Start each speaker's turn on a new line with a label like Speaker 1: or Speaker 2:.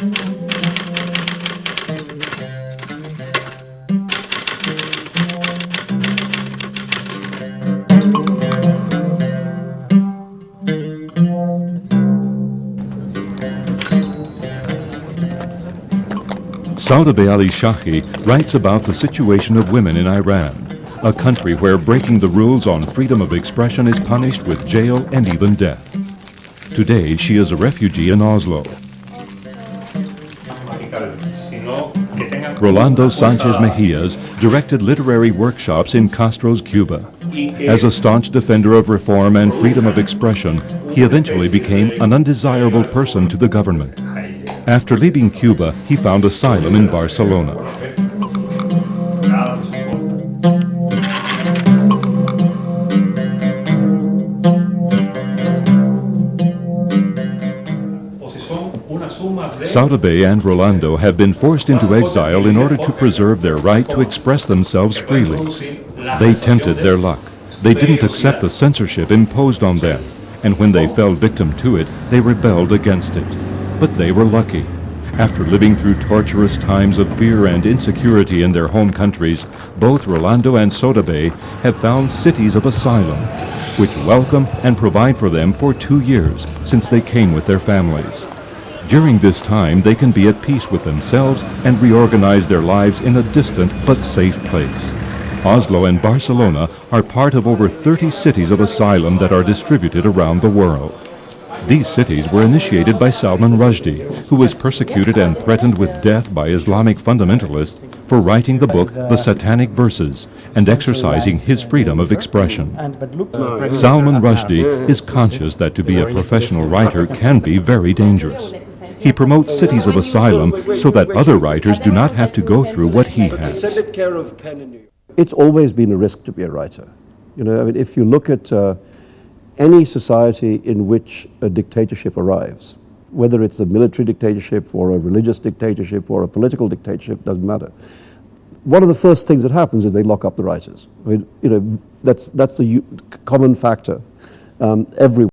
Speaker 1: Saudabe Ali Shahi writes about the situation of women in Iran, a country where breaking the rules on freedom of expression is punished with jail and even death. Today, she is a refugee in Oslo. Rolando Sanchez Mejias directed literary workshops in Castro's Cuba. As a staunch defender of reform and freedom of expression, he eventually became an undesirable person to the government. After leaving Cuba, he found asylum in Barcelona. Saudabe and Rolando have been forced into exile in order to preserve their right to express themselves freely. They tempted their luck. They didn't accept the censorship imposed on them, and when they fell victim to it, they rebelled against it. But they were lucky. After living through torturous times of fear and insecurity in their home countries, both Rolando and Saudabe have found cities of asylum, which welcome and provide for them for 2 years since they came with their families. During this time, they can be at peace with themselves and reorganize their lives in a distant but safe place. Oslo and Barcelona are part of over 30 cities of asylum that are distributed around the world. These cities were initiated by Salman Rushdie, who was persecuted and threatened with death by Islamic fundamentalists for writing the book The Satanic Verses and exercising his freedom of expression. Salman Rushdie is conscious that to be a professional writer can be very dangerous. He promotes cities of asylum so that other writers do not have to go through what he has.
Speaker 2: It's always been a risk to be a writer. You know, I mean, if you look at any society in which a dictatorship arrives, whether it's a military dictatorship or a religious dictatorship or a political dictatorship, doesn't matter. One of the first things that happens is they lock up the writers. I mean, you know, that's a common factor everywhere.